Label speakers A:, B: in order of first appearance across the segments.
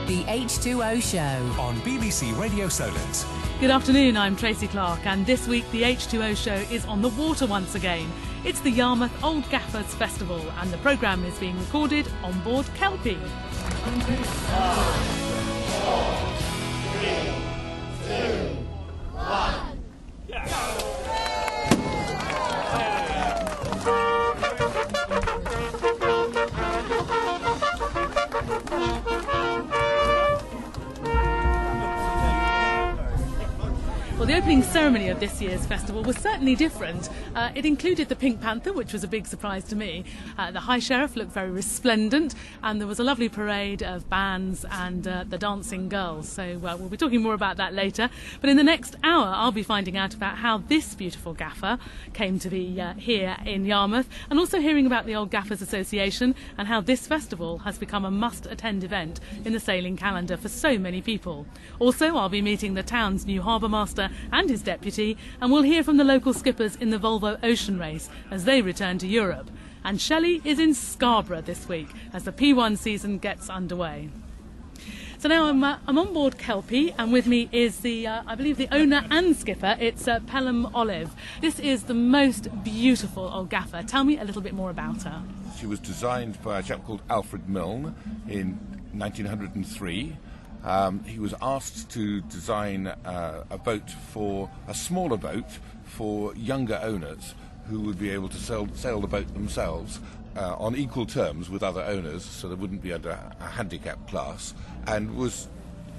A: The H2O Show
B: on BBC Radio Solent.
C: Good afternoon, I'm Tracey Clarke, and this week the H2O Show is on the water once again. It's the Yarmouth Old Gaffers Festival, and the programme is being recorded on board Kelpie.
D: 5, 4, 3, 2, 1, go!
C: Well, the opening ceremony of this year's festival was certainly different. It included the Pink Panther, which was a big surprise to me. The High Sheriff looked very resplendent, and there was a lovely parade of bands and the dancing girls. So we'll be talking more about that later. But in the next hour, I'll be finding out about how this beautiful gaffer came to be here in Yarmouth, and also hearing about the Old Gaffers Association and how this festival has become a must-attend event in the sailing calendar for so many people. Also, I'll be meeting the town's new harbour master and his deputy, and we'll hear from the local skippers in the Volvo Ocean Race as they return to Europe. And Shelley is in Scarborough this week as the P1 season gets underway. So now I'm on board Kelpie, and with me is I believe the owner and skipper. It's Pelham Olive. This is the most beautiful old gaffer. Tell me a little bit more about her.
E: She was designed by a chap called Alfred Milne in 1903. He was asked to design a smaller boat for younger owners who would be able to sail the boat themselves on equal terms with other owners, so they wouldn't be under a handicap class, and was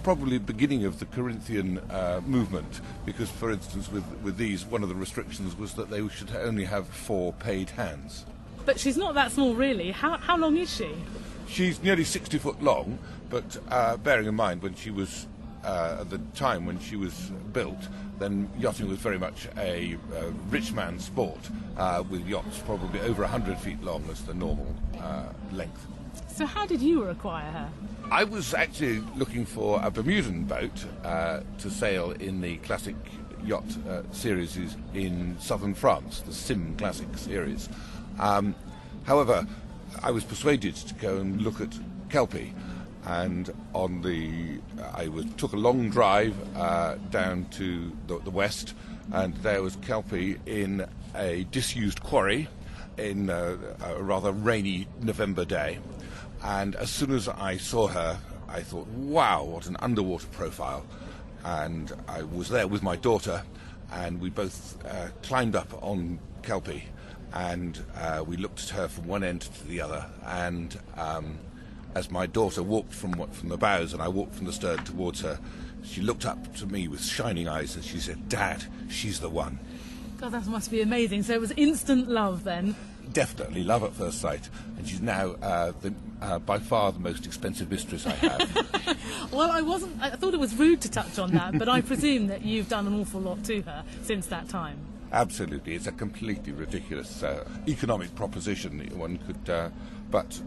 E: probably the beginning of the Corinthian movement, because, for instance, with these, one of the restrictions was that they should only have 4 paid hands.
C: But she's not that small, really. How long is she?
E: She's nearly 60 foot long, but bearing in mind when she was, at the time when she was built, then yachting was very much a rich man's sport, with yachts probably over 100 feet long as the normal length.
C: So how did you acquire her?
E: I was actually looking for a Bermudan boat to sail in the classic yacht series in southern France, the Sim Classic series. However, I was persuaded to go and look at Kelpie, and took a long drive down to the west, and there was Kelpie in a disused quarry in a rather rainy November day. And as soon as I saw her, I thought, wow, what an underwater profile. And I was there with my daughter, and we both climbed up on Kelpie, and we looked at her from one end to the other, and as my daughter walked from the bows and I walked from the stern towards her, she looked up to me with shining eyes and she said, "Dad, she's the one."
C: God, that must be amazing. So it was instant love then?
E: Definitely love at first sight, and she's now by far the most expensive mistress I have.
C: Well, I thought it was rude to touch on that, but I presume that you've done an awful lot to her since that time.
E: Absolutely, it's a completely ridiculous economic proposition. One could, but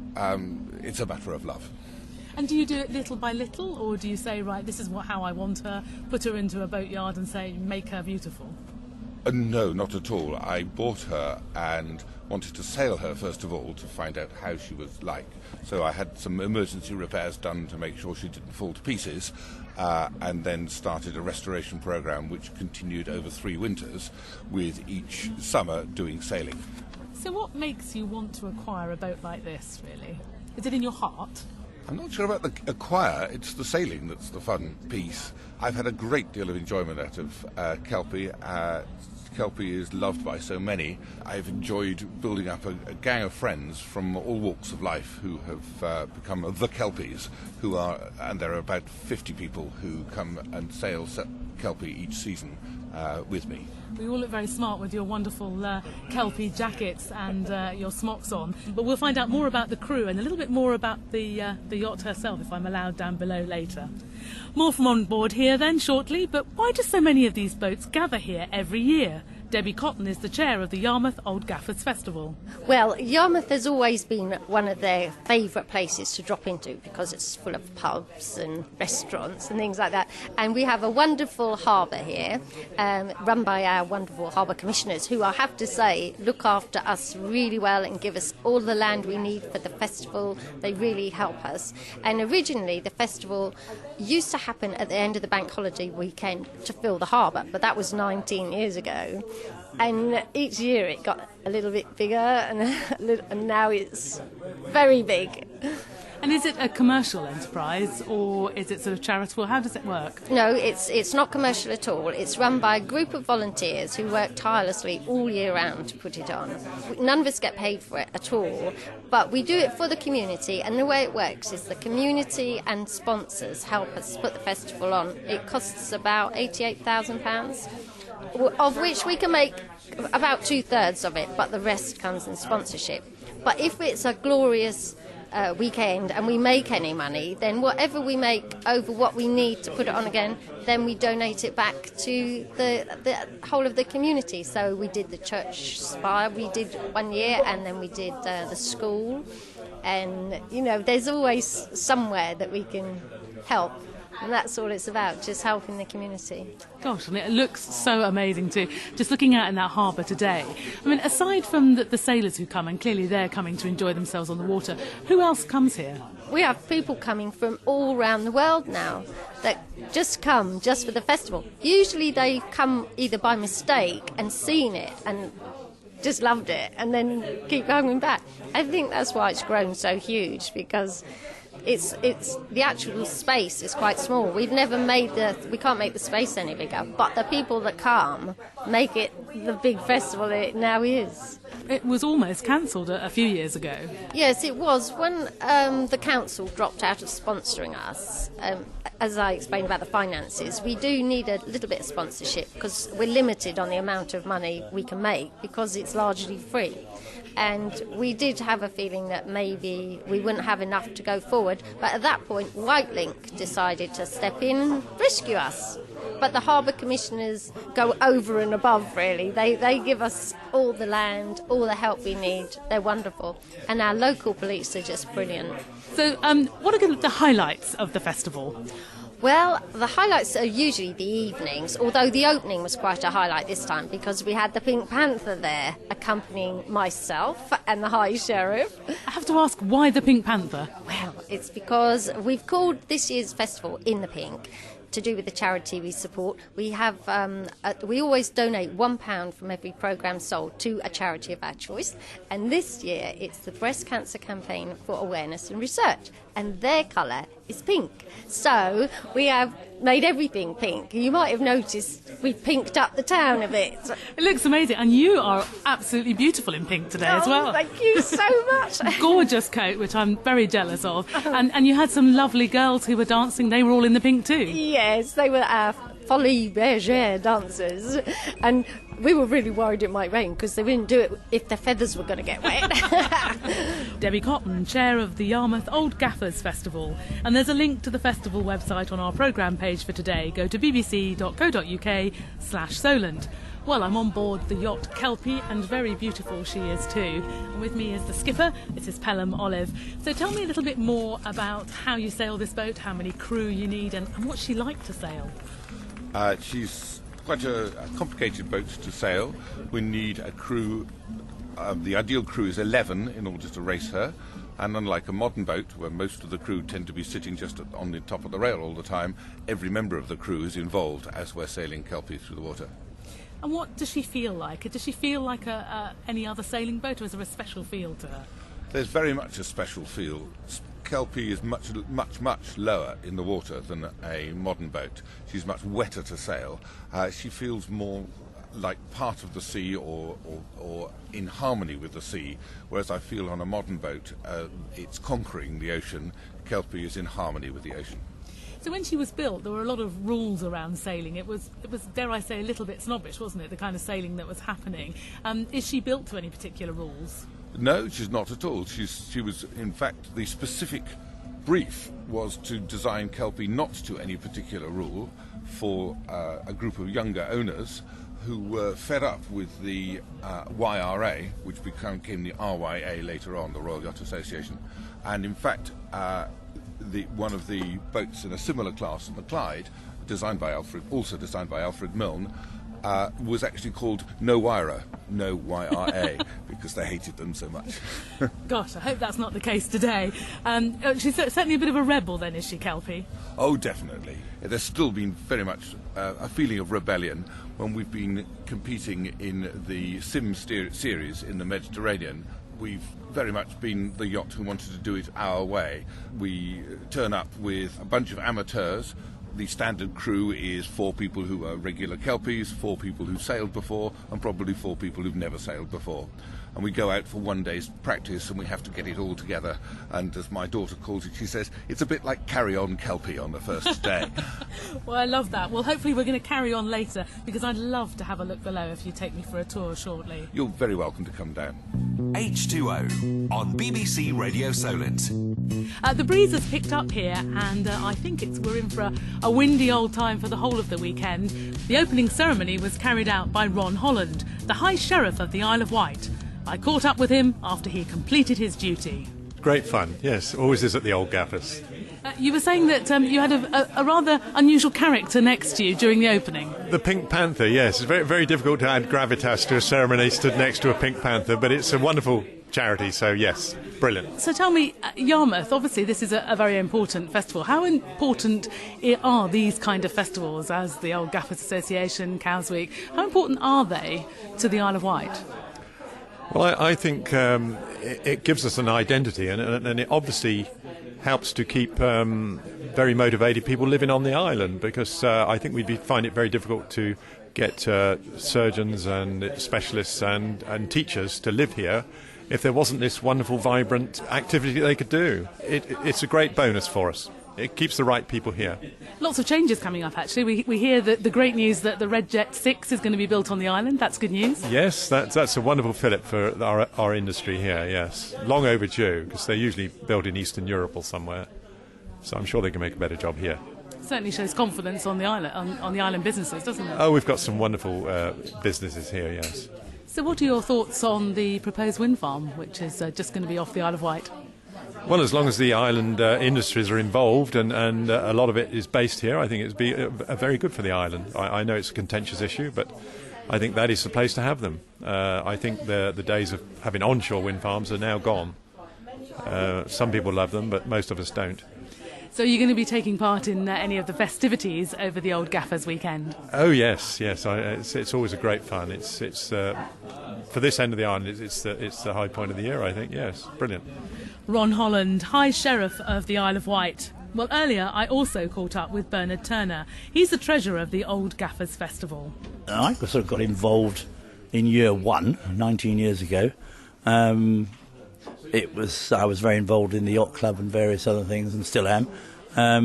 E: it's a matter of love.
C: And do you do it little by little, or do you say, right, this is how I want her, put her into a boatyard and say, make her beautiful?
E: No, not at all. I bought her and wanted to sail her first of all to find out how she was like. So I had some emergency repairs done to make sure she didn't fall to pieces, and then started a restoration program which continued over 3 winters, with each summer doing sailing.
C: So what makes you want to acquire a boat like this, really? Is it in your heart?
E: I'm not sure about the acquire, it's the sailing that's the fun piece. I've had a great deal of enjoyment out of Kelpie. Kelpie is loved by so many. I've enjoyed building up a gang of friends from all walks of life who have become the Kelpies, and there are about 50 people who come and sail Kelpie each season with me.
C: We all look very smart with your wonderful Kelpie jackets and your smocks on. But we'll find out more about the crew and a little bit more about the yacht herself, if I'm allowed, down below later. More from on board here then shortly, but why do so many of these boats gather here every year? Debbie Cotton is the chair of the Yarmouth Old Gaffers Festival.
F: Well, Yarmouth has always been one of their favourite places to drop into because it's full of pubs and restaurants and things like that. And we have a wonderful harbour here, run by our wonderful harbour commissioners, who I have to say look after us really well and give us all the land we need for the festival. They really help us. And originally the festival used to happen at the end of the bank holiday weekend to fill the harbour, but that was 19 years ago. And each year it got a little bit bigger, and now it's very big.
C: And is it a commercial enterprise or is it sort of charitable? How does it work?
F: No, it's not commercial at all. It's run by a group of volunteers who work tirelessly all year round to put it on. None of us get paid for it at all, but we do it for the community, and the way it works is the community and sponsors help us put the festival on. It costs about £88,000, of which we can make about 2/3 of it, but the rest comes in sponsorship. But if it's a glorious weekend and we make any money, then whatever we make over what we need to put it on again, then we donate it back to the whole of the community. So we did the church spire, we did 1 year, and then we did the school. And, you know, there's always somewhere that we can help. And that's all it's about, just helping the community.
C: Gosh, and it looks so amazing too. Just looking out in that harbour today. I mean, aside from the sailors who come, and clearly they're coming to enjoy themselves on the water, who else comes here?
F: We have people coming from all around the world now that just come just for the festival. Usually they come either by mistake and seen it and just loved it and then keep coming back. I think that's why it's grown so huge, because it's the actual space is quite small. We can't make the space any bigger, but the people that come make it the big festival it now is.
C: It was almost cancelled a few years ago.
F: Yes, it was. When the council dropped out of sponsoring us, as I explained about the finances, we do need a little bit of sponsorship because we're limited on the amount of money we can make because it's largely free. And we did have a feeling that maybe we wouldn't have enough to go forward, but at that point White Link decided to step in and rescue us. But the harbour commissioners go over and above, really. They give us all the land, all the help we need. They're wonderful. And our local police are just brilliant.
C: So what are the highlights of the festival?
F: Well, the highlights are usually the evenings, although the opening was quite a highlight this time because we had the Pink Panther there accompanying myself and the High Sheriff.
C: I have to ask, why the Pink Panther?
F: Well, it's because we've called this year's festival In the Pink to do with the charity we support. We have we always donate £1 from every programme sold to a charity of our choice, and this year it's the Breast Cancer Campaign for Awareness and Research, and their colour is pink. So we have made everything pink. You might have noticed we've pinked up the town a bit.
C: It looks amazing, and you are absolutely beautiful in pink today as well.
F: Thank you so much.
C: Gorgeous coat, which I'm very jealous of. And you had some lovely girls who were dancing. They were all in the pink too.
F: Yes, they were our Folie Bergère dancers, and we were really worried it might rain because they wouldn't do it if their feathers were going to get wet.
C: Debbie Cotton, chair of the Yarmouth Old Gaffers Festival. And there's a link to the festival website on our programme page for today. Go to bbc.co.uk/Solent. Well, I'm on board the yacht Kelpie, and very beautiful she is too. And with me is the skipper, Mrs. Pelham Olive. So tell me a little bit more about how you sail this boat, how many crew you need, and what's she like to sail?
E: She's quite a complicated boat to sail. We need a crew. The ideal crew is 11 in order to race her. And unlike a modern boat, where most of the crew tend to be sitting just on the top of the rail all the time, every member of the crew is involved as we're sailing Kelpie through the water.
C: And what does she feel like? Does she feel like any other sailing boat, or is there a special feel to her?
E: There's very much a special feel. Kelpie is much lower in the water than a modern boat. She's much wetter to sail. She feels more like part of the sea or in harmony with the sea, whereas I feel on a modern boat it's conquering the ocean. Kelpie is in harmony with the ocean.
C: So when she was built, there were a lot of rules around sailing. It was, dare I say, a little bit snobbish, wasn't it, the kind of sailing that was happening? Is she built to any particular rules?
E: No, she's not at all. She was, in fact, the specific brief was to design Kelpie not to any particular rule for a group of younger owners who were fed up with the YRA, which became the RYA later on, the Royal Yacht Association, and in fact one of the boats in a similar class, the Clyde, designed by Alfred Milne, was actually called No Wyra, No YRA, because they hated them so much.
C: Gosh, I hope that's not the case today. She's certainly a bit of a rebel then, is she, Kelpie?
E: Oh, definitely. There's still been very much a feeling of rebellion when we've been competing in the Sim series in the Mediterranean. We've very much been the yacht who wanted to do it our way. We turn up with a bunch of amateurs. The standard crew is 4 people who are regular Kelpies, 4 people who've sailed before, and probably 4 people who've never sailed before. And we go out for one day's practice, and we have to get it all together. And as my daughter calls it, she says, it's a bit like Carry On Kelpie on the first day.
C: Well, I love that. Well, hopefully we're going to carry on later, because I'd love to have a look below if you take me for a tour shortly.
E: You're very welcome to come down.
B: H2O on BBC Radio Solent.
C: The breeze has picked up here, and I think we're in for a windy old time for the whole of the weekend. The opening ceremony was carried out by Ron Holland, the High Sheriff of the Isle of Wight. I caught up with him after he completed his duty.
G: Great fun, yes, always is at the Old Gaffers.
C: You were saying that you had a rather unusual character next to you during the opening.
G: The Pink Panther, yes. It's very, very difficult to add gravitas to a ceremony stood next to a Pink Panther, but it's a wonderful charity, so yes, brilliant.
C: So tell me, Yarmouth, obviously this is a very important festival. How important are these kind of festivals, as the Old Gaffers Association, Cows Week, how important are they to the Isle of Wight?
G: Well, I think it gives us an identity, and it obviously helps to keep very motivated people living on the island, because I think we'd find it very difficult to get surgeons and specialists and teachers to live here if there wasn't this wonderful, vibrant activity they could do. It's a great bonus for us. It keeps the right people here. Lots
C: of changes coming up, actually. We hear the great news that the Red Jet 6 is going to be built on the island. That's good news.
G: Yes, that's a wonderful fillip for our industry here, yes. Long overdue, because they're usually built in Eastern Europe or somewhere. So I'm sure they can make a better job here.
C: Certainly shows confidence on the island, on the island businesses, doesn't it?
G: Oh, we've got some wonderful businesses here, yes.
C: So what are your thoughts on the proposed wind farm, which is just going to be off the Isle of Wight?
G: Well, as long as the island industries are involved and a lot of it is based here, I think it's be very good for the island. I know it's a contentious issue, but I think that is the place to have them. I think the days of having onshore wind farms are now gone. Some people love them, but most of us don't.
C: So you're going to be taking part in any of the festivities over the Old Gaffers weekend?
G: Oh yes. It's always a great fun. It's for this end of the island, it's the high point of the year, I think. Yes, brilliant.
C: Ron Holland, High Sheriff of the Isle of Wight. Well, earlier I also caught up with Bernard Turner. He's the treasurer of the Old Gaffers Festival.
H: I sort of got involved in year 1, 19 years ago. I was very involved in the yacht club and various other things, and still am. I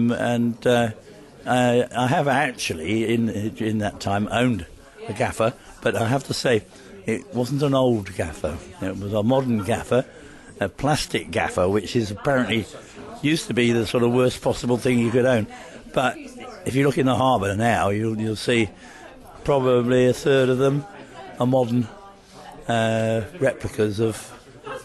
H: have actually, in that time, owned a gaffer, but I have to say, it wasn't an old gaffer. It was a modern gaffer, a plastic gaffer, which is apparently used to be the sort of worst possible thing you could own. But if you look in the harbour now, you'll see probably a third of them are modern replicas of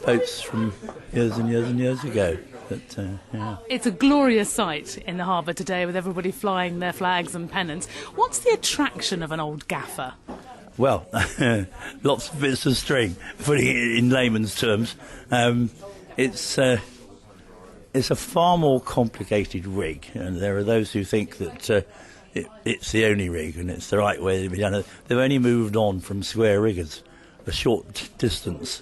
H: boats from years and years and years ago. But, yeah.
C: It's a glorious sight in the harbour today, with everybody flying their flags and pennants. What's the attraction of an old gaffer?
H: Well, lots of bits of string, putting it in layman's terms. It's a far more complicated rig, and there are those who think that it's the only rig and it's the right way to be done. They've only moved on from square riggers a short distance,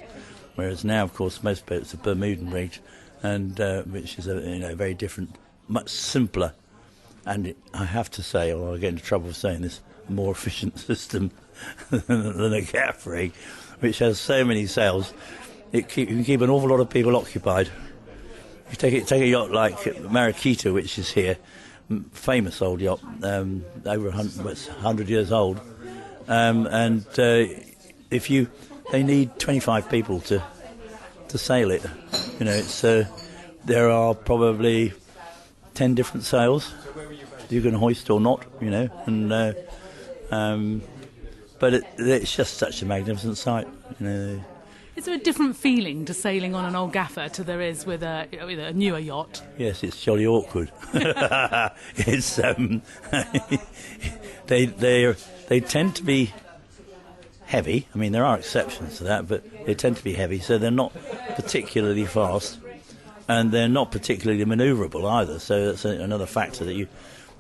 H: whereas now, of course, most boats are Bermudan rigged, and which is a very different, much simpler, and I have to say, although I get into trouble for saying this, a more efficient system than a gaff rig, which has so many sails. You can keep an awful lot of people occupied. You take a yacht like Mariquita, which is here, famous old yacht, over 100 years old, and they need 25 people to sail it. There are probably 10 different sails you can hoist or not, and but it's just such a magnificent sight.
C: Is there a different feeling to sailing on an old gaffer to there is with a newer yacht?
H: Yes, it's jolly awkward. It's they tend to be heavy. I mean, there are exceptions to that, but they tend to be heavy, so they're not particularly fast, and they're not particularly manoeuvrable either. So that's another factor that you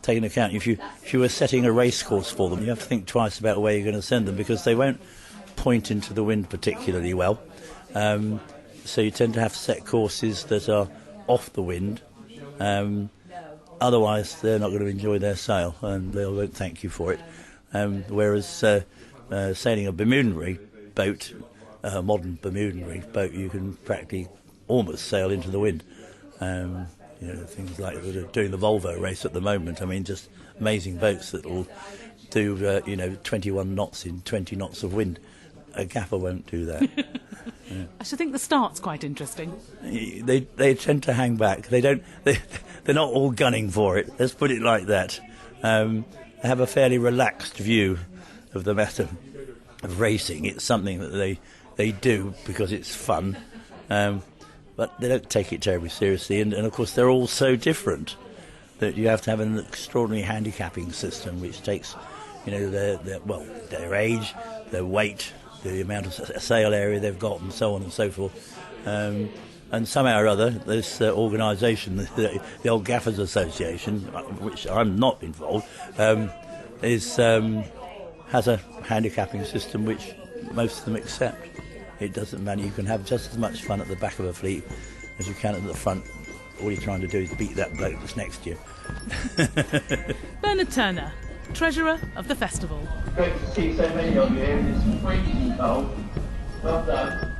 H: take into account. If you were setting a race course for them, you have to think twice about where you're going to send them, because they won't point into the wind particularly well. So you tend to have to set courses that are off the wind. Otherwise, they're not going to enjoy their sail, and they won't thank you for it. Whereas sailing a Bermudan Reef boat, a modern Bermudan Reef boat, you can practically almost sail into the wind. Things like we're doing the Volvo race at the moment. I mean, just amazing boats that will do 21 knots in 20 knots of wind. A gaffer won't do that.
C: I should think the start's quite interesting.
H: They tend to hang back. They're not all gunning for it. Let's put it like that. They have a fairly relaxed view of the matter of racing. It's something that they do because it's fun, but they don't take it terribly seriously. And of course, they're all so different that you have to have an extraordinary handicapping system, which takes, their age, their weight, the amount of sail area they've got, and so on and so forth. And somehow or other, this organisation, the Old Gaffers Association, which I'm not involved, has a handicapping system which most of them accept. It doesn't matter. You can have just as much fun at the back of a fleet as you can at the front. All you're trying to do is beat that bloke that's next to you.
C: Bernard Turner, Treasurer of the festival.
I: Great to see so many of you here in this freezing cold. Well done.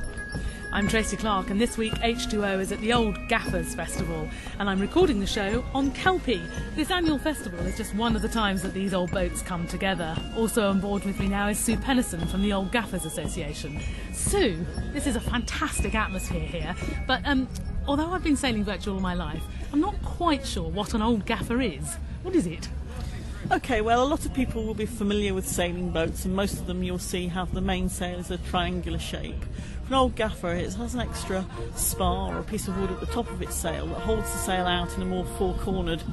C: I'm Tracey Clarke, and this week H2O is at the Old Gaffers Festival, and I'm recording the show on Kelpie. This annual festival is just one of the times that these old boats come together. Also on board with me now is Sue Pennison from the Old Gaffers Association. Sue, this is a fantastic atmosphere here, but although I've been sailing virtual all my life, I'm not quite sure what an old gaffer is. What is it?
J: Okay, well, a lot of people will be familiar with sailing boats, and most of them you'll see have the mainsail as a triangular shape. For an old gaffer, it has an extra spar or a piece of wood at the top of its sail that holds the sail out in a more four-cornered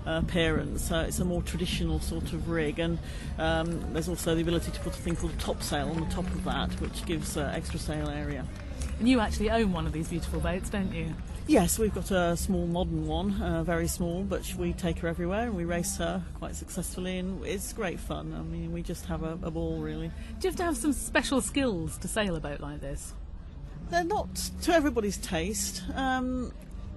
J: appearance. So it's a more traditional sort of rig, and there's also the ability to put a thing called a topsail on the top of that, which gives extra sail area.
C: And you actually own one of these beautiful boats, don't you?
J: Yes, we've got a small modern one, very small, but we take her everywhere and we race her quite successfully, and it's great fun. I mean, we just have a ball, really.
C: Do you have to have some special skills to sail a boat like this?
J: They're not to everybody's taste.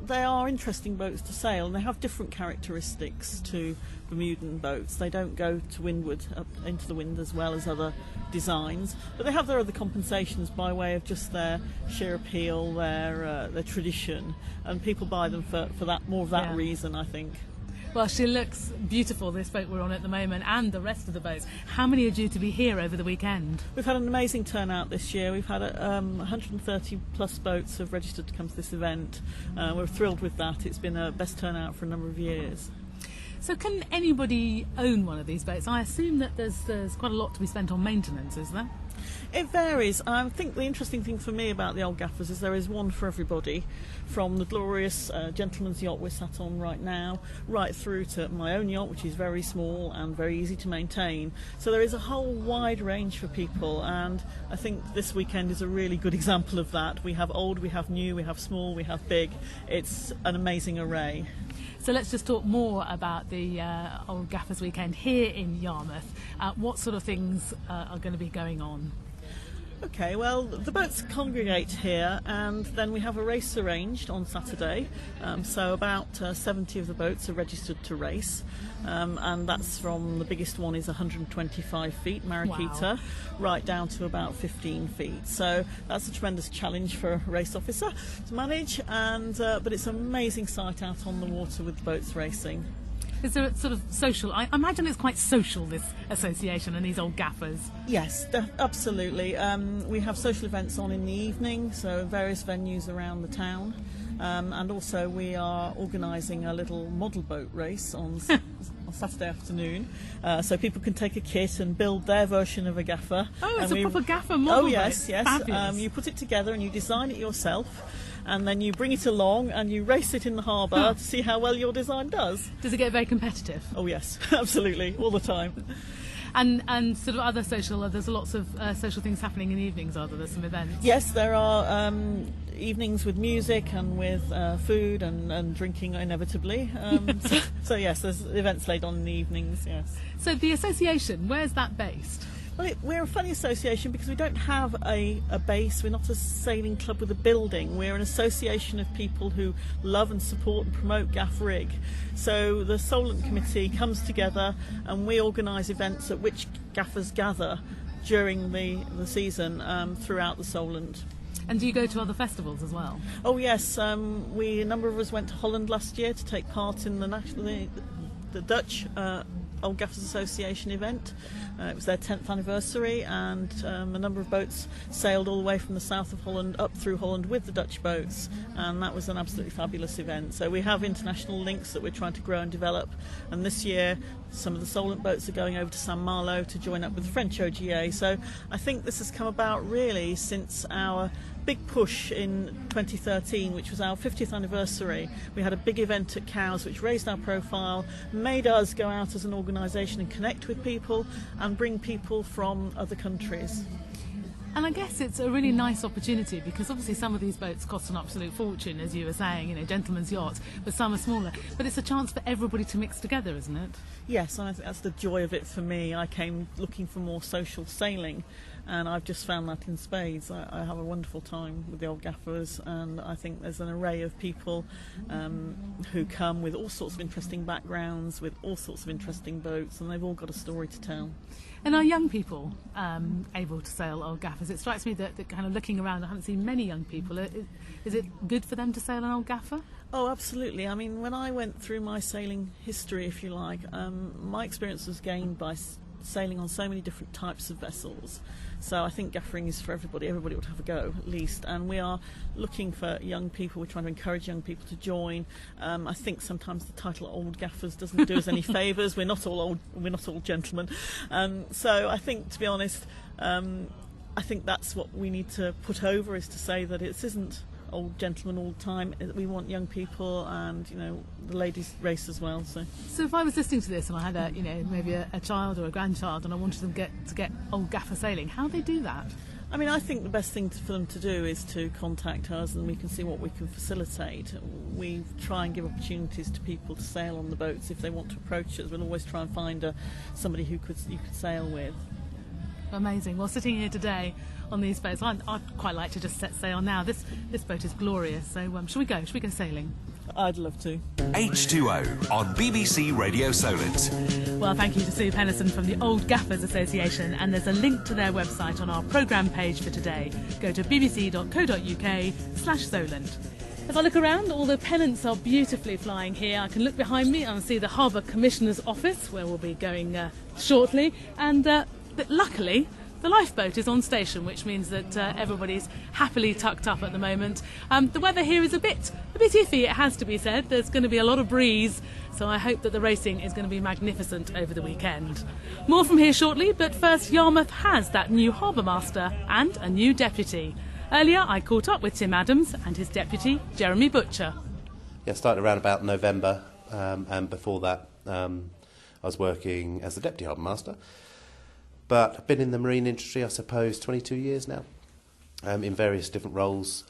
J: They are interesting boats to sail, and they have different characteristics to Bermudan boats. They don't go to windward, up into the wind, as well as other designs, but they have their other compensations by way of just their sheer appeal, their tradition, and people buy them for that, more of that reason, I think.
C: Well, she looks beautiful, this boat we're on at the moment, and the rest of the boats. How many are due to be here over the weekend?
J: We've had an amazing turnout this year. We've had 130 plus boats have registered to come to this event. We're thrilled with that. It's been a best turnout for a number of years.
C: So can anybody own one of these boats? I assume that there's quite a lot to be spent on maintenance, is there?
J: It varies. I think the interesting thing for me about the Old Gaffers is there is one for everybody, from the glorious gentleman's yacht we're sat on right now, right through to my own yacht, which is very small and very easy to maintain. So there is a whole wide range for people, and I think this weekend is a really good example of that. We have old, we have new, we have small, we have big. It's an amazing array.
C: So let's just talk more about the Old Gaffers weekend here in Yarmouth. What sort of things are going to be going on?
J: Okay, well, the boats congregate here, and then we have a race arranged on Saturday. So about 70 of the boats are registered to race, and that's from, the biggest one is 125 feet, Mariquita, right down to about 15 feet. So that's a tremendous challenge for a race officer to manage, and but it's an amazing sight out on the water with the boats racing.
C: Is there a sort of social... I imagine it's quite social, this association and these old gaffers.
J: Yes, absolutely. We have social events on in the evening, so various venues around the town. And also we are organising a little model boat race on Saturday afternoon, so people can take a kit and build their version of a gaffer.
C: Oh, it's a proper gaffer model.
J: Oh yes,
C: yes.
J: You put it together and you design it yourself, and then you bring it along and you race it in the harbour to see how well your design does.
C: Does it get very competitive?
J: Oh yes, absolutely, all the time.
C: And sort of there's lots of social things happening in the evenings, are there? There's some events?
J: Yes, there are evenings with music and with food and drinking inevitably. So yes, there's events laid on in the evenings, yes.
C: So the association, where's that based?
J: Well, we're a funny association because we don't have a base. We're not a sailing club with a building. We're an association of people who love and support and promote gaff rig. So the Solent committee comes together and we organise events at which gaffers gather during the season throughout the Solent.
C: And do you go to other festivals as well?
J: Oh yes, a number of us went to Holland last year to take part in the Dutch Old Gaffers Association event. It was their 10th anniversary, and a number of boats sailed all the way from the south of Holland up through Holland with the Dutch boats, and that was an absolutely fabulous event. So we have international links that we're trying to grow and develop, and this year some of the Solent boats are going over to St Malo to join up with the French OGA. So I think this has come about really since our big push in 2013, which was our 50th anniversary. We had a big event at Cowes which raised our profile, made us go out as an organisation and connect with people and bring people from other countries.
C: And I guess it's a really nice opportunity because obviously some of these boats cost an absolute fortune, as you were saying, gentlemen's yachts, but some are smaller. But it's a chance for everybody to mix together, isn't it?
J: Yes, and I think that's the joy of it for me. I came looking for more social sailing, and I've just found that in spades. I have a wonderful time with the Old Gaffers, and I think there's an array of people who come with all sorts of interesting backgrounds, with all sorts of interesting boats, and they've all got a story to tell.
C: And are young people able to sail Old Gaffers? It strikes me that kind of looking around, I haven't seen many young people. Is it good for them to sail an Old Gaffer?
J: Oh, absolutely. I mean, when I went through my sailing history, if you like, my experience was gained by sailing on so many different types of vessels. So I think gaffering is for everybody. Everybody would have a go, at least. And we are looking for young people. We're trying to encourage young people to join. I think sometimes the title Old Gaffers doesn't do us any favours. We're not all old. We're not all gentlemen. So I think, to be honest, I think that's what we need to put over, is to say that it isn't old gentlemen all the time. We want young people, and the ladies race as well. So
C: if I was listening to this and I had maybe a child or a grandchild and I wanted them to get Old Gaffer sailing, how do they do that?
J: I mean, I think the best thing for them to do is to contact us, and we can see what we can facilitate. We try and give opportunities to people to sail on the boats. If they want to approach us, we'll always try and find somebody you could sail with.
C: Amazing. Well, sitting here today on these boats, I'd quite like to just set sail now. This boat is glorious. So shall we go? Shall we go sailing?
J: I'd love to.
B: H2O on BBC Radio Solent.
C: Well, thank you to Sue Pennison from the Old Gaffers Association, and there's a link to their website on our programme page for today. Go to bbc.co.uk/Solent. As I look around, all the pennants are beautifully flying here. I can look behind me and see the Harbour Commissioner's office, where we'll be going shortly, and but luckily the lifeboat is on station, which means that everybody's happily tucked up at the moment. The weather here is a bit iffy, it has to be said. There's going to be a lot of breeze, so I hope that the racing is going to be magnificent over the weekend. More from here shortly, but first, Yarmouth has that new harbour master and a new deputy. Earlier I caught up with Tim Adams and his deputy, Jeremy Butcher.
K: Yeah, started around about November, and before that I was working as the deputy harbour master. But I've been in the marine industry, I suppose, 22 years now, in various different roles,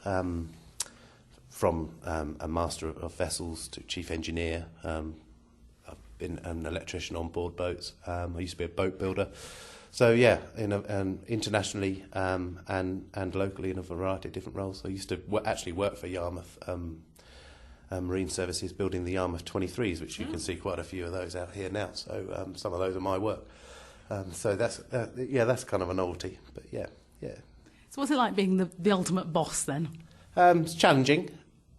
K: from a master of vessels to chief engineer. I've been an electrician on board boats. I used to be a boat builder. So, yeah, internationally and locally in a variety of different roles. I used to actually work for Yarmouth Marine Services, building the Yarmouth 23s, which you can see quite a few of those out here now. So some of those are my work. So that's kind of a novelty, but yeah.
C: So what's it like being the ultimate boss then?
K: It's challenging.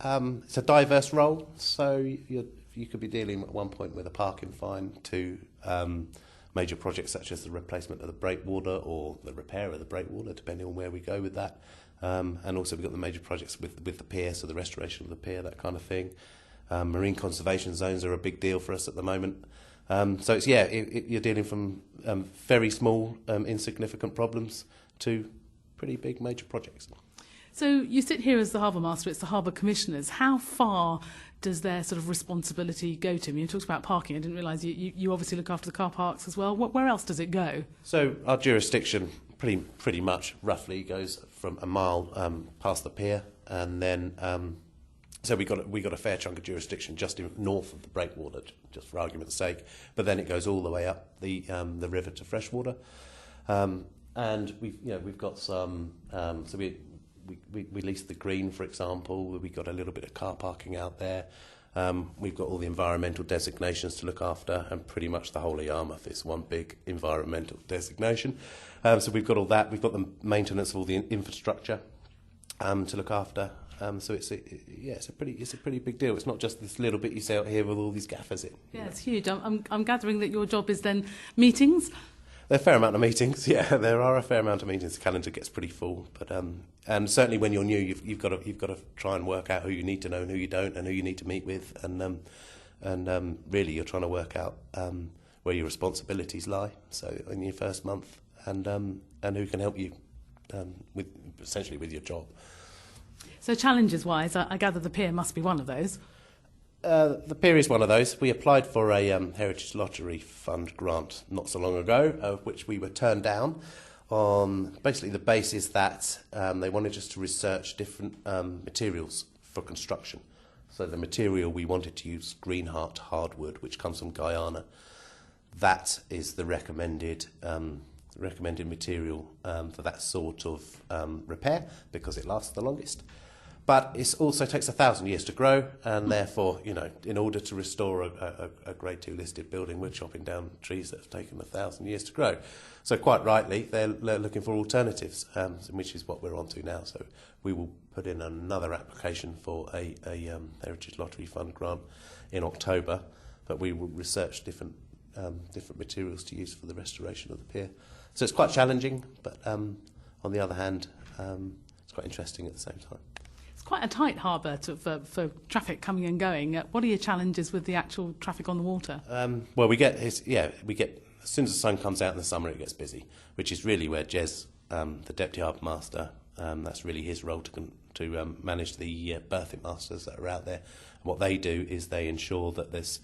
K: It's a diverse role, so you could be dealing at one point with a parking fine to major projects such as the replacement of the breakwater or the repair of the breakwater, depending on where we go with that. and also we've got the major projects with the pier, so the restoration of the pier, that kind of thing. Marine conservation zones are a big deal for us at the moment. So it's you're dealing from very small, insignificant problems to pretty big major projects.
C: So you sit here as the harbour master, it's the harbour commissioners. How far does their sort of responsibility go to? I mean, you talked about parking. I didn't realise you obviously look after the car parks as well. Where else does it go? So
K: our jurisdiction pretty much roughly goes from a mile past the pier, and then so we got a fair chunk of jurisdiction just north of the breakwater, just for argument's sake. But then it goes all the way up the river to freshwater, and we've got some. So we leased the green, for example. We've got a little bit of car parking out there. We've got all the environmental designations to look after, and pretty much the whole of Yarmouth is one big environmental designation. So we've got all that. We've got the maintenance of all the infrastructure to look after. So it's a pretty big deal. It's not just this little bit you see out here with all these gaffers in.
C: Yeah, it's huge. I'm gathering that your job is then meetings.
K: There are a fair amount of meetings. Yeah, there are a fair amount of meetings. The calendar gets pretty full, but and certainly when you're new, you've got to try and work out who you need to know and who you don't, and who you need to meet with, and really you're trying to work out where your responsibilities lie. So in your first month, and who can help you with your job.
C: So challenges-wise, I gather the pier must be one of those.
K: The pier is one of those. We applied for a Heritage Lottery Fund grant not so long ago, of which we were turned down on basically the basis that they wanted us to research different materials for construction. So the material we wanted to use, green heart hardwood, which comes from Guyana. That is the recommended material for that sort of repair, because it lasts the longest. But it also takes 1,000 years to grow, and therefore, in order to restore a Grade 2 listed building, we're chopping down trees that have taken 1,000 years to grow. So quite rightly, they're looking for alternatives, which is what we're on to now. So we will put in another application for a Heritage Lottery Fund grant in October, but we will research different materials to use for the restoration of the pier. So it's quite challenging, but on the other hand, it's quite interesting at the same time.
C: Quite a tight harbour for traffic coming and going. What are your challenges with the actual traffic on the water?
K: Well, we get as soon as the sun comes out in the summer, it gets busy, which is really where Jez, the Deputy Harbour Master, that's really his role to manage the berthing masters that are out there. And what they do is they ensure that there's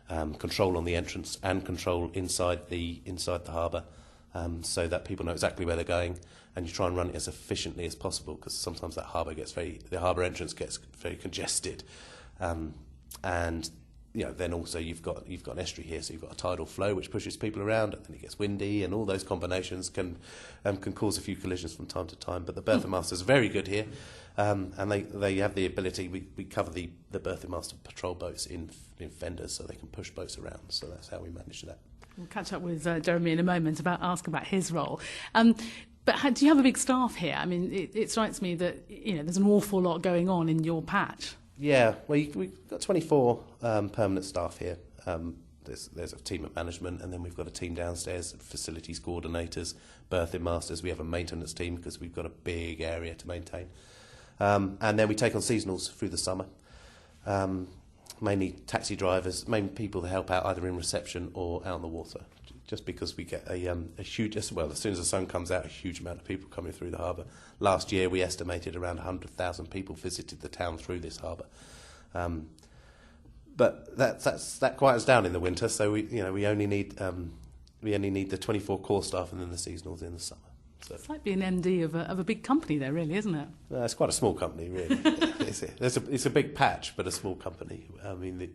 K: control on the entrance and control inside the harbour, so that people know exactly where they're going. And you try and run it as efficiently as possible, because sometimes the harbour entrance gets very congested, and then also you've got an estuary here, so you've got a tidal flow which pushes people around, and then it gets windy, and all those combinations can cause a few collisions from time to time. But the berthing masters are very good here, and they have the ability. We cover the berthing master patrol boats in fenders, so they can push boats around. So that's how we manage that.
C: We'll catch up with Jeremy in a moment ask about his role. But do you have a big staff here? I mean, it strikes me that there's an awful lot going on in your patch.
K: Yeah, well, we've got 24 permanent staff here. There's a team of management, and then we've got a team downstairs, facilities coordinators, berthing masters. We have a maintenance team because we've got a big area to maintain. And then we take on seasonals through the summer. Mainly taxi drivers, mainly people who help out either in reception or out on the water. Just because we get a huge, as soon as the sun comes out, a huge amount of people coming through the harbour. Last year, we estimated around 100,000 people visited the town through this harbour. But that quiets down in the winter, so we only need the 24 core staff and then the seasonals in the summer. So
C: it's like being MD of a big company there, really, isn't it?
K: It's quite a small company, really. It's a big patch, but a small company. I mean, it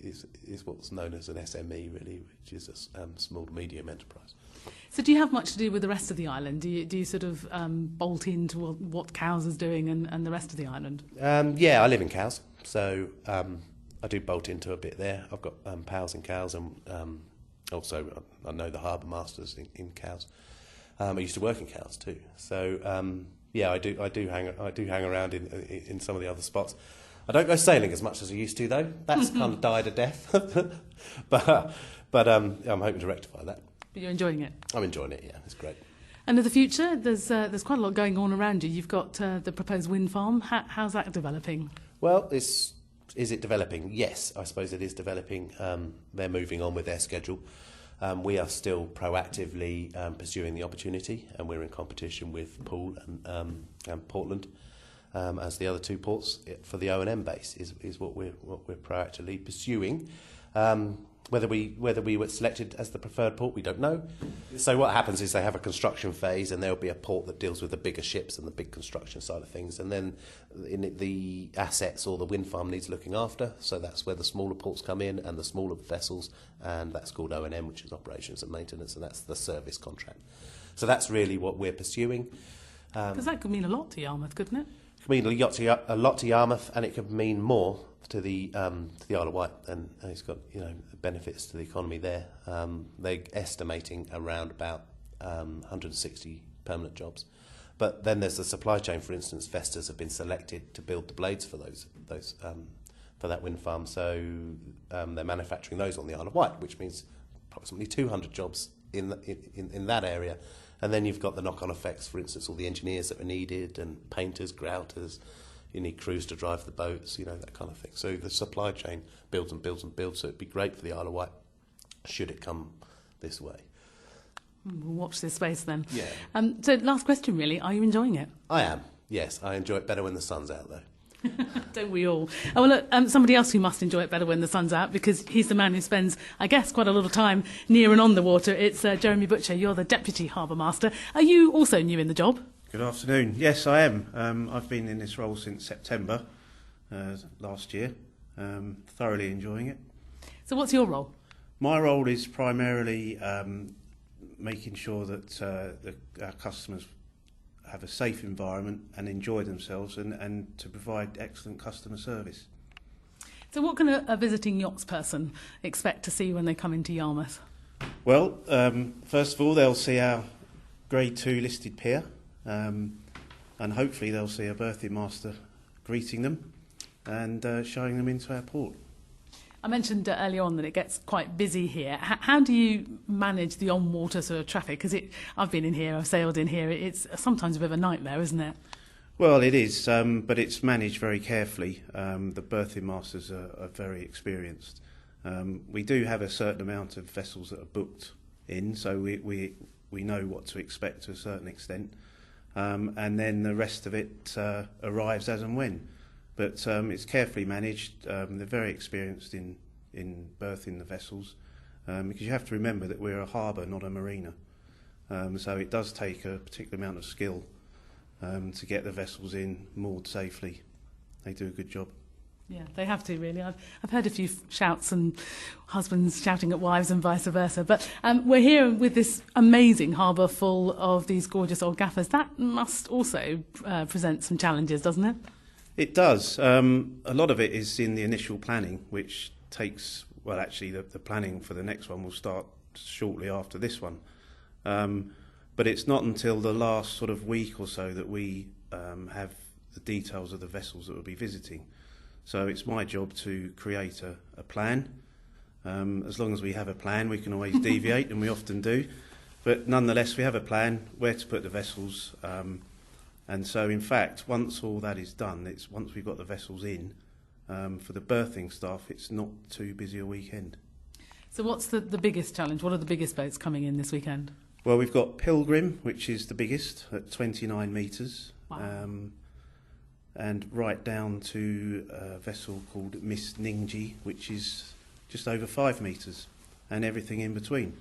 K: is what's known as an SME, really, which is a small to medium enterprise.
C: So do you have much to do with the rest of the island? Do you sort of bolt into what Cowes is doing and the rest of the island?
K: Yeah, I live in Cowes, so I do bolt into a bit there. I've got pals in Cowes, and also I know the harbour masters in Cowes. I used to work in Cowes too, so I do hang around in some of the other spots. I don't go sailing as much as I used to, though. That's kind of died a death. but I'm hoping to rectify that.
C: But you're enjoying it?
K: I'm enjoying it, yeah. It's great.
C: And in the future, there's quite a lot going on around you. You've got the proposed wind farm. How's that developing?
K: Well, is it developing? Yes, I suppose it is developing. They're moving on with their schedule. We are still proactively pursuing the opportunity, and we're in competition with Poole and Portland as the other two ports for the O&M base. Is what we're proactively pursuing. Whether we were selected as the preferred port, we don't know. So what happens is they have a construction phase, and there'll be a port that deals with the bigger ships and the big construction side of things, and then the assets or the wind farm needs looking after. So that's where the smaller ports come in and the smaller vessels, and that's called O&M, which is operations and maintenance, and that's the service contract. So that's really what we're pursuing.
C: Because that could mean a lot to Yarmouth, couldn't it?
K: It could mean a lot to Yarmouth, and it could mean more to the Isle of Wight, and it's got benefits to the economy there. They're estimating around about 160 permanent jobs, but then there's the supply chain. For instance, Vestas have been selected to build the blades for those for that wind farm, so they're manufacturing those on the Isle of Wight, which means approximately 200 jobs in that area. And then you've got the knock-on effects. For instance, all the engineers that are needed, and painters, grouters. You need crews to drive the boats, that kind of thing. So the supply chain builds and builds and builds. So it'd be great for the Isle of Wight, should it come this way.
C: We'll watch this space then.
K: Yeah.
C: So last question, really. Are you enjoying it?
K: I am. Yes, I enjoy it better when the sun's out, though.
C: Don't we all? Oh, well, look, somebody else who must enjoy it better when the sun's out, because he's the man who spends, I guess, quite a lot of time near and on the water. It's Jeremy Butcher. You're the Deputy Harbour Master. Are you also new in the job?
L: Good afternoon. Yes, I am. I've been in this role since September last year. Thoroughly enjoying it.
C: So what's your role?
L: My role is primarily making sure that our customers have a safe environment and enjoy themselves, and to provide excellent customer service.
C: So what can a visiting yachts person expect to see when they come into Yarmouth?
L: Well, first of all, they'll see our Grade 2 listed pier. And hopefully they'll see a berthing master greeting them and showing them into our port.
C: I mentioned earlier on that it gets quite busy here. How do you manage the on-water sort of traffic? Because I've been in here, I've sailed in here. It's sometimes a bit of a nightmare, isn't it?
L: Well, it is, but it's managed very carefully. The berthing masters are very experienced. We do have a certain amount of vessels that are booked in, so we know what to expect to a certain extent. And then the rest of it arrives as and when. But it's carefully managed. They're very experienced in berthing the vessels, because you have to remember that we're a harbour, not a marina. So it does take a particular amount of skill to get the vessels in, moored safely. They do a good job.
C: Yeah, they have to, really. I've heard a few shouts and husbands shouting at wives and vice versa. But we're here with this amazing harbour full of these gorgeous old gaffers. That must also present some challenges, doesn't it?
L: It does. A lot of it is in the initial planning, which takes, well, actually the planning for the next one will start shortly after this one. But it's not until the last sort of week or so that we have the details of the vessels that we'll be visiting. So it's my job to create a plan. As long as we have a plan, we can always deviate, and we often do. But nonetheless, we have a plan where to put the vessels. And so, in fact, once all that is done, once we've got the vessels in, for the berthing staff, it's not too busy a weekend.
C: So what's the biggest challenge? What are the biggest boats coming in this weekend?
L: Well, we've got Pilgrim, which is the biggest, at 29 metres.
C: Wow.
L: And right down to a vessel called Miss Ningji, which is just over 5 metres, and everything in between.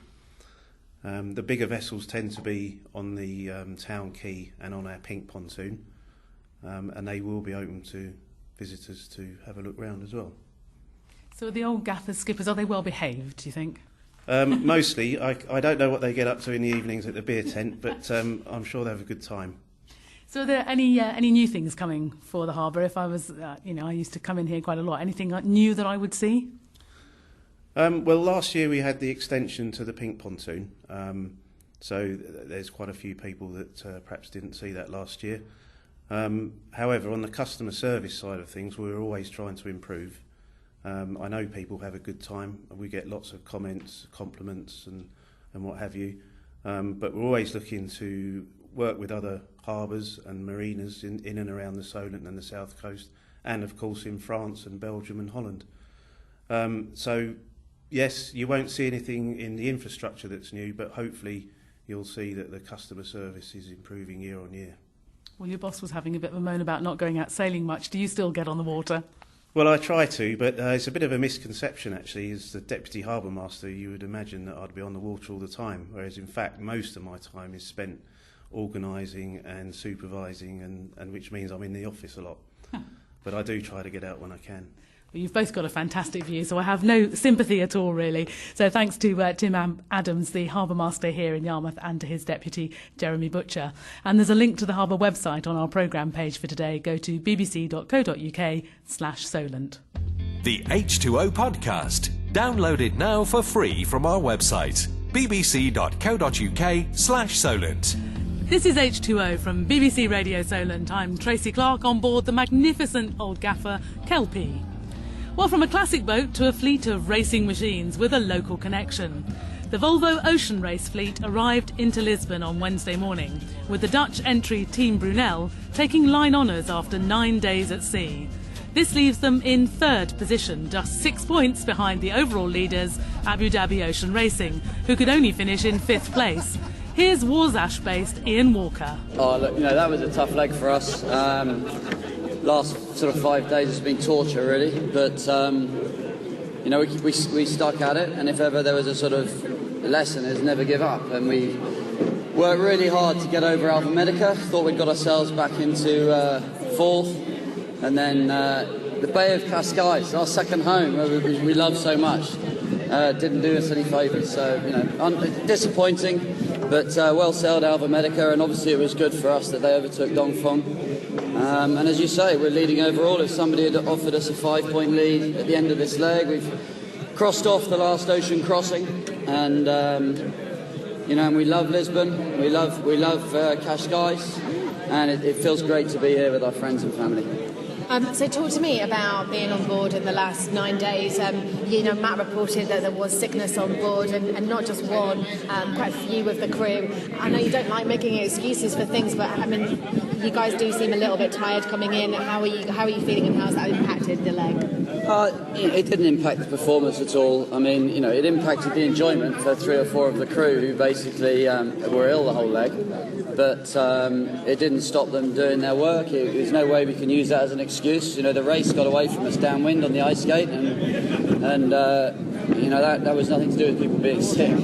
L: The bigger vessels tend to be on the town quay and on our pink pontoon, and they will be open to visitors to have a look round as well.
C: So the old gaffers skippers, are they well behaved, do you think?
L: Mostly. I don't know what they get up to in the evenings at the beer tent, but I'm sure they have a good time.
C: So are there any new things coming for the harbour? If I was, I used to come in here quite a lot. Anything new that I would see?
L: Well, last year we had the extension to the pink pontoon. So there's quite a few people that perhaps didn't see that last year. However, on the customer service side of things, we're always trying to improve. I know people have a good time. We get lots of comments, compliments and what have you. But we're always looking to work with other harbours and marinas in and around the Solent and the south coast, and of course in France and Belgium and Holland. So yes, you won't see anything in the infrastructure that's new, but hopefully you'll see that the customer service is improving year on year.
C: Well, your boss was having a bit of a moan about not going out sailing much. Do you still get on the water?
L: Well, I try to, but it's a bit of a misconception, actually. As the Deputy Harbour Master, you would imagine that I'd be on the water all the time, whereas in fact most of my time is spent organising and supervising, and which means I'm in the office a lot. But I do try to get out when I can.
C: Well, you've both got a fantastic view, so I have no sympathy at all, really. So thanks to Tim Adams, the Harbour Master here in Yarmouth, and to his deputy, Jeremy Butcher. And there's a link to the Harbour website on our programme page for today. Go to bbc.co.uk/Solent.
B: The H2O podcast. Download it now for free from our website, bbc.co.uk/Solent.
C: This is H2O from BBC Radio Solent. I'm Tracey Clarke on board the magnificent old gaffer Kelpie. Well, from a classic boat to a fleet of racing machines with a local connection. The Volvo Ocean Race fleet arrived into Lisbon on Wednesday morning, with the Dutch entry Team Brunel taking line honours after 9 days at sea. This leaves them in third position, just 6 points behind the overall leaders, Abu Dhabi Ocean Racing, who could only finish in 5th place. Here's Warsash-based Ian Walker.
M: Oh, look, that was a tough leg for us. Last sort of 5 days has been torture, really. But, we stuck at it, and if ever there was a sort of lesson, is never give up. And we worked really hard to get over Alpha Medica. Thought we'd got ourselves back into 4th. And then the Bay of Cascais, our second home, where we love so much, didn't do us any favours. So, disappointing, but well sailed Alpha Medica, and obviously it was good for us that they overtook Dongfeng. And as you say, we're leading overall. If somebody had offered us a 5-point lead at the end of this leg, we've crossed off the last ocean crossing, and and we love Lisbon, we love Cascais, and it feels great to be here with our friends and family.
N: So talk to me about being on board in the last 9 days. Matt reported that there was sickness on board, and not just one, quite a few of the crew. I know you don't like making excuses for things, but I mean, you guys do seem a little bit tired coming in. How are you feeling, and how's that impacted the leg?
M: It didn't impact the performance at all. I mean, it impacted the enjoyment for 3 or 4 of the crew who basically were ill the whole leg. But it didn't stop them doing their work. There's no way we can use that as an excuse. The race got away from us downwind on the ice skate, and that was nothing to do with people being sick.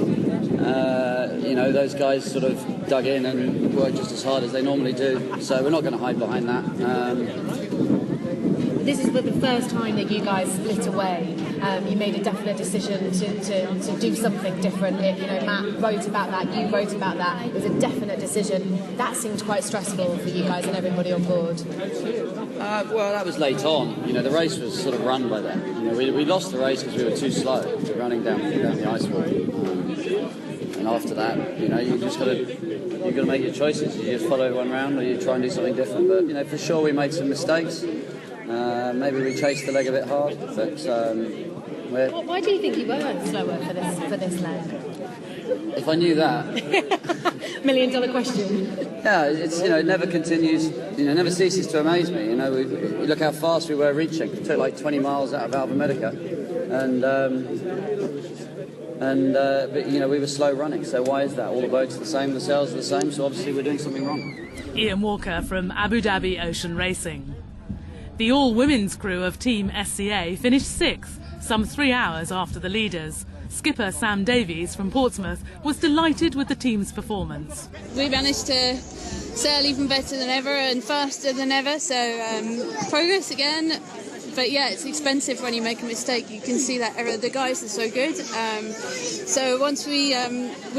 M: Those guys sort of dug in and worked just as hard as they normally do. So we're not going to hide behind that.
N: This is the first time that you guys split away. You made a definite decision to do something different. Matt wrote about that, you wrote about that. It was a definite decision. That seemed quite stressful for you guys and everybody on board.
M: Well, that was late on. The race was sort of run by then. We lost the race because we were too slow running down the ice wall. And after that, you just got to make your choices. You just follow one round, or you try and do something different. But for sure we made some mistakes. Maybe we chased the leg a bit hard, but
N: why do you think you were slower for this leg?
M: If I knew that,
N: $1 million question.
M: Yeah, it never continues. It never ceases to amaze me. We look how fast we were reaching. It took like 20 miles out of Alpha Medica, but we were slow running. So why is that? All the boats are the same, the sails are the same. So obviously we're doing something wrong.
C: Ian Walker from Abu Dhabi Ocean Racing. The all-women's crew of Team SCA finished 6th, some 3 hours after the leaders. Skipper Sam Davies from Portsmouth was delighted with the team's performance.
O: We managed to sail even better than ever and faster than ever, so progress again. But yeah, it's expensive when you make a mistake. You can see that the guys are so good. So once we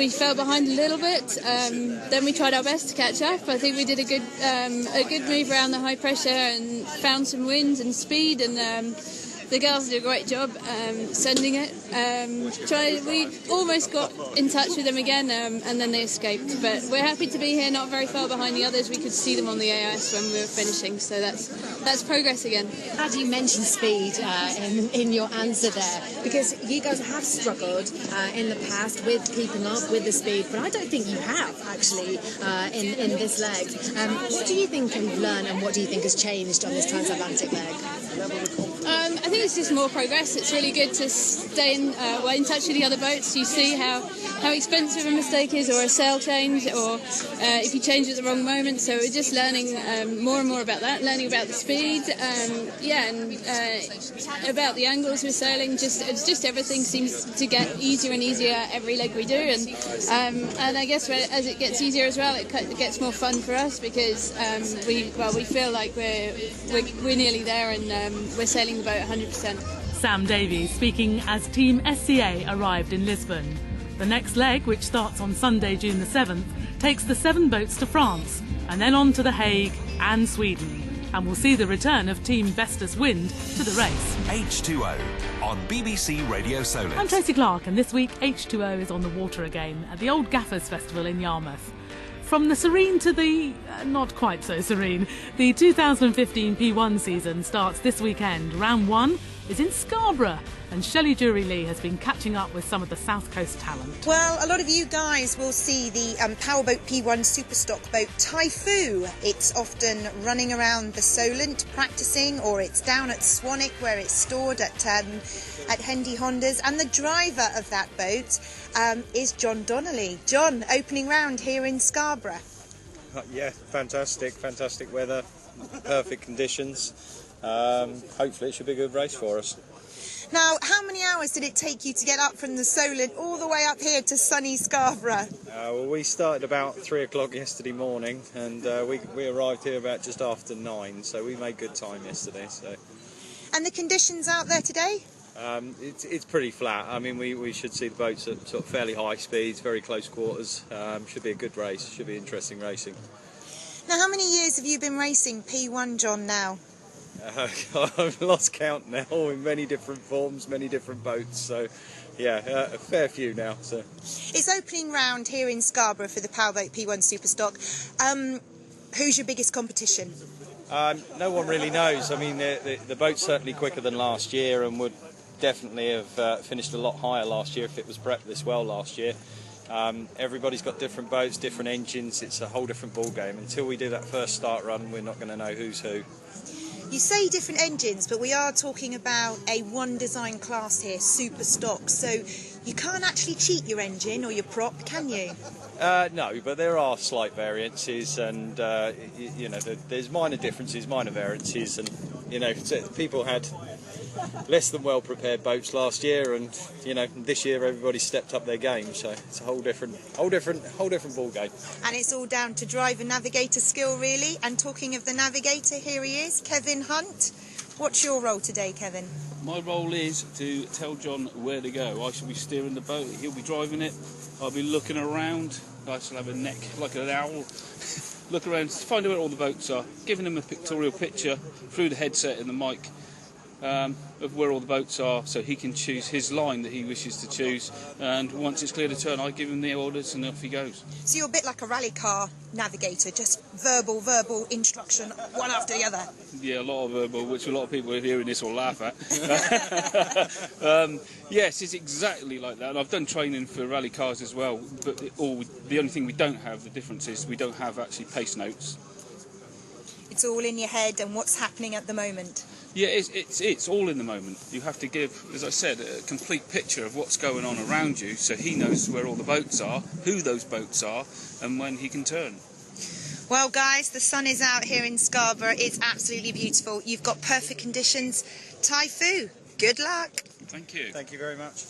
O: fell behind a little bit, then we tried our best to catch up. I think we did a good move around the high pressure and found some wind and speed, and the girls did a great job sending it. We almost got in touch with them again, and then they escaped. But we're happy to be here, not very far behind the others. We could see them on the AIS when we were finishing, so that's progress again.
N: How do you mention speed in your answer there? Because you guys have struggled in the past with keeping up with the speed, but I don't think you have actually in this leg. What do you think you've learned, and what do you think has changed on this transatlantic leg?
O: I think it's just more progress. It's really good to stay in touch with the other boats. You see how expensive a mistake is, or a sail change, or if you change at the wrong moment. So we're just learning more and more about that, learning about the speed, and about the angles we're sailing. Just everything seems to get easier and easier every leg we do, and I guess as it gets easier as well, it gets more fun for us because we feel like we're nearly there, and we're sailing the boat 100%.
C: Sam Davies speaking as Team SCA arrived in Lisbon. The next leg, which starts on Sunday, June the 7th, takes the 7 boats to France and then on to The Hague and Sweden. And we'll see the return of Team Vestas Wind to the race.
B: H2O on BBC Radio Solent.
C: I'm Tracey Clarke, and this week H2O is on the water again at the Old Gaffers Festival in Yarmouth. From the serene to the not quite so serene, the 2015 P1 season starts this weekend. Round 1 is in Scarborough, and Shelley Jory-Leigh has been catching up with some of the South Coast talent.
P: Well, a lot of you guys will see the Powerboat P1 Superstock boat Typhoo. It's often running around the Solent practising, or it's down at Swanwick where it's stored at Hendy Hondas, and the driver of that boat is John Donnelly. John, opening round here in Scarborough.
Q: Yeah, fantastic weather, perfect conditions. Hopefully it should be a good race for us.
P: Now, how many hours did it take you to get up from the Solent all the way up here to sunny Scarborough?
Q: Well, we started about 3 o'clock yesterday morning, and we arrived here about just after 9, so we made good time yesterday. So.
P: And the conditions out there today?
Q: It's pretty flat. I mean, we should see the boats at sort of fairly high speeds, very close quarters. Should be a good race, should be interesting racing.
P: Now, how many years have you been racing P1, John, now?
Q: I've lost count now, in many different forms, many different boats, so yeah, a fair few now. So
P: it's opening round here in Scarborough for the Powerboat P1 Superstock. Who's your biggest competition?
Q: No one really knows. I mean, the boat's certainly quicker than last year, and would definitely have finished a lot higher last year if it was prepped this well last year. Everybody's got different boats, different engines. It's a whole different ball game. Until we do that first start run, we're not going to know who's who.
P: You say different engines, but we are talking about a one design class here, super stock, so you can't actually cheat your engine or your prop, can you?
Q: No, but there are slight variances, and you know, there's minor differences, minor variances, and you know, people had less than well prepared boats last year, and you know, this year everybody stepped up their game, so it's a whole different ball game.
P: And it's all down to driver navigator skill, really. And talking of the navigator, here he is, Kevin Hunt. What's your role today, Kevin?
R: My role is to tell John where to go. I shall be steering the boat, he'll be driving it, I'll be looking around, I shall have a neck like an owl, look around, find out where all the boats are, giving him a pictorial picture through the headset and the mic of where all the boats are, so he can choose his line that he wishes to choose, and once it's clear to turn, I give him the orders and off he goes.
P: So you're a bit like a rally car navigator, just verbal instruction, one after the other.
R: Yeah, a lot of verbal, which a lot of people hearing this will laugh at. Yes, it's exactly like that, and I've done training for rally cars as well, but the only thing we don't have, the difference is we don't have actually pace notes.
P: It's all in your head and what's happening at the moment.
R: Yeah, it's all in the moment. You have to give, as I said, a complete picture of what's going on around you, so he knows where all the boats are, who those boats are, and when he can turn.
P: Well, guys, the sun is out here in Scarborough. It's absolutely beautiful. You've got perfect conditions. Typhoo, good luck.
R: Thank you.
Q: Thank you very much.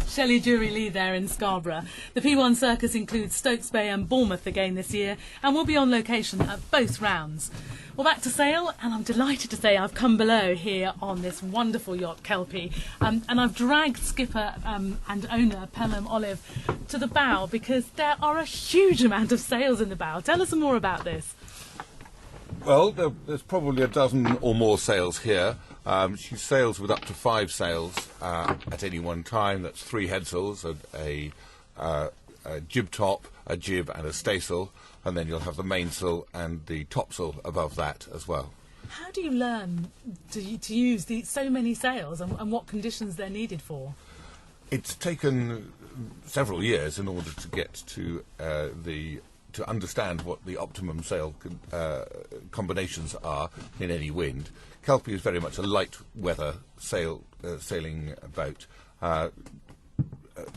C: Shelley Jory-Leigh there in Scarborough. The P1 Circus includes Stokes Bay and Bournemouth again this year, and will be on location at both rounds. Well, back to sail, and I'm delighted to say I've come below here on this wonderful yacht, Kelpie, and I've dragged skipper and owner Pelham Olive to the bow because there are a huge amount of sails in the bow. Tell us some more about this.
E: Well, there's probably a dozen or more sails here. She sails with up to 5 sails at any one time. That's 3 headsails, a jib top, a jib and a staysail, and then you'll have the mainsail and the topsail above that as well.
C: How do you learn to use so many sails and what conditions they're needed for?
E: It's taken several years in order to get to to understand what the optimum sail combinations are in any wind. Kelpie is very much a light weather sailing boat.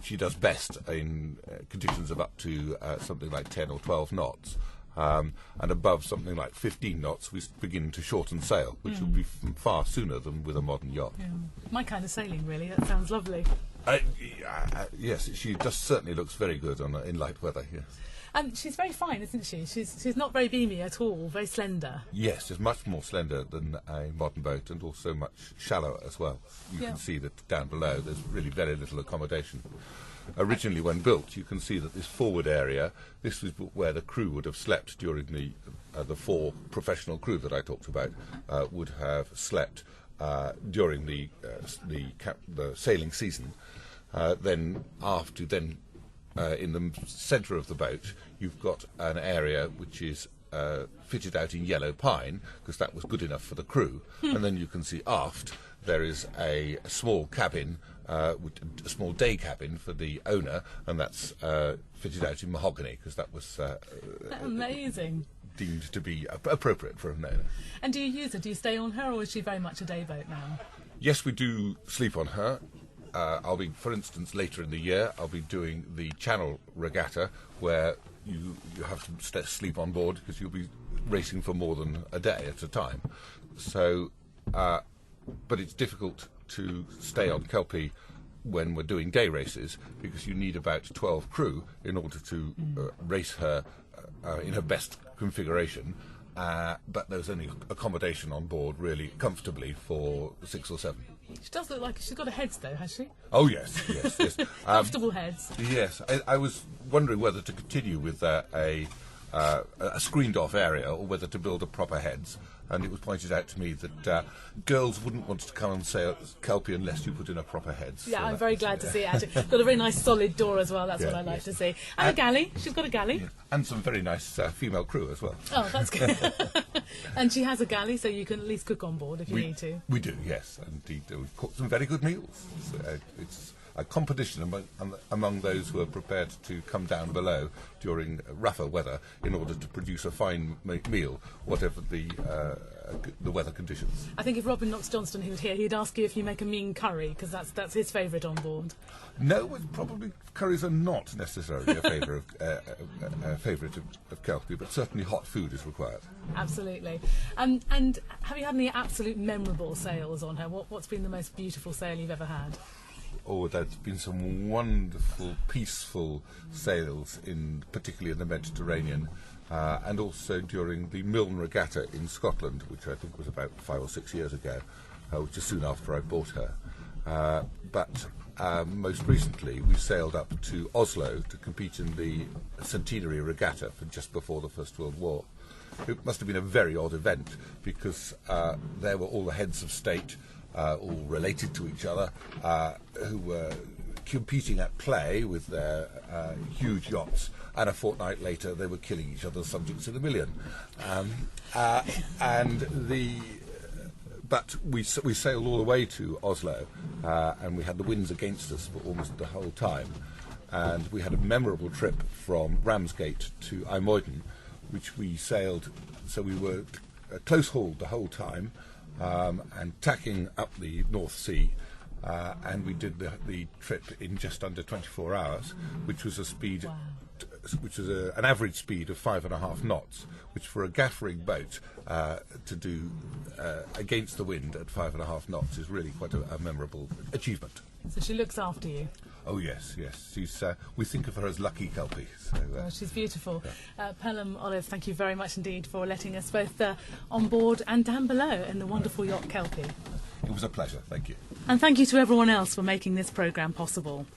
E: She does best in conditions of up to something like 10 or 12 knots. And above something like 15 knots, we begin to shorten sail, which will be far sooner than with a modern yacht.
C: Yeah. My kind of sailing, really. That sounds lovely.
E: Yes, she just certainly looks very good in light weather, yes.
C: And she's very fine, isn't she? She's not very beamy at all, very slender.
E: Yes, she's much more slender than a modern boat and also much shallower as well. You can see that down below there's really very little accommodation. Originally, when built, you can see that this forward area, this was where the crew would have slept during the 4 professional crew that I talked about, would have slept during the sailing season. In the centre of the boat, you've got an area which is fitted out in yellow pine, because that was good enough for the crew. And then you can see aft there is a small cabin, a small day cabin for the owner, and that's fitted out in mahogany, because that was
C: amazing.
E: Deemed to be appropriate for an owner.
C: And do you use her? Do you stay on her, or is she very much a day boat now?
E: Yes, we do sleep on her. I'll be, for instance, later in the year, I'll be doing the Channel Regatta, where you have to sleep on board because you'll be racing for more than a day at a time. So, but it's difficult to stay on Kelpie when we're doing day races, because you need about 12 crew in order to race her in her best configuration. But there's only accommodation on board really comfortably for 6 or 7.
C: She does look like she's got a heads, though, has she?
E: Oh, yes.
C: Comfortable heads.
E: Yes. I was wondering whether to continue with a screened-off area or whether to build a proper heads. And it was pointed out to me that girls wouldn't want to come and sail Kelpie unless you put in a proper heads.
C: Yeah, so I'm very glad to see it, actually. Got a very nice solid door as well, that's what I like to see. And a galley, she's got a galley. Yeah.
E: And some very nice female crew as well.
C: Oh, that's good. And she has a galley, so you can at least cook on board if you need to.
E: We do, yes. Indeed, we've cooked some very good meals. It's a competition among those who are prepared to come down below during rougher weather in order to produce a fine meal, whatever the weather conditions.
C: I think if Robin Knox-Johnston, who was here, he'd ask you if you make a mean curry, because that's his favourite on board.
E: No, probably curries are not necessarily a favourite of Kelpie, but certainly hot food is required.
C: Absolutely. And have you had any absolute memorable sails on her? What's been the most beautiful sail you've ever had?
E: Oh, there's been some wonderful, peaceful sails, particularly in the Mediterranean, and also during the Milne Regatta in Scotland, which I think was about 5 or 6 years ago, which is soon after I bought her. But most recently, we sailed up to Oslo to compete in the Centenary Regatta for just before the First World War. It must have been a very odd event, because there were all the heads of state, all related to each other, who were competing at play with their huge yachts, and a fortnight later they were killing each other's subjects in a million. But we sailed all the way to Oslo, and we had the winds against us for almost the whole time. And we had a memorable trip from Ramsgate to IJmuiden, which we sailed, so we were close-hauled the whole time, and tacking up the North Sea, and we did the trip in just under 24 hours, which was a speed, which was an average speed of 5.5 knots, which for a gaffering boat to do against the wind at 5.5 knots is really quite a memorable achievement.
C: So she looks after you.
E: Oh yes. She's. We think of her as lucky Kelpie. So,
C: she's beautiful. Yeah. Pelham Olive, thank you very much indeed for letting us both on board and down below in the wonderful yacht Kelpie.
E: It was a pleasure. Thank you.
C: And thank you to everyone else for making this programme possible.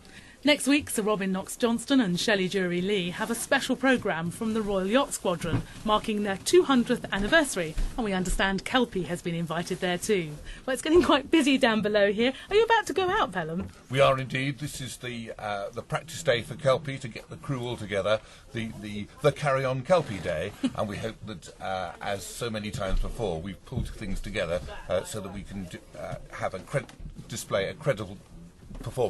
C: Next week, Sir Robin Knox-Johnston and Shelley Jory-Leigh have a special programme from the Royal Yacht Squadron marking their 200th anniversary, and we understand Kelpie has been invited there too. Well, it's getting quite busy down below here. Are you about to go out, Pelham?
E: We are indeed. This is the practice day for Kelpie to get the crew all together, the Carry On Kelpie Day, and we hope that, as so many times before, we've pulled things together so that we can display a credible performance.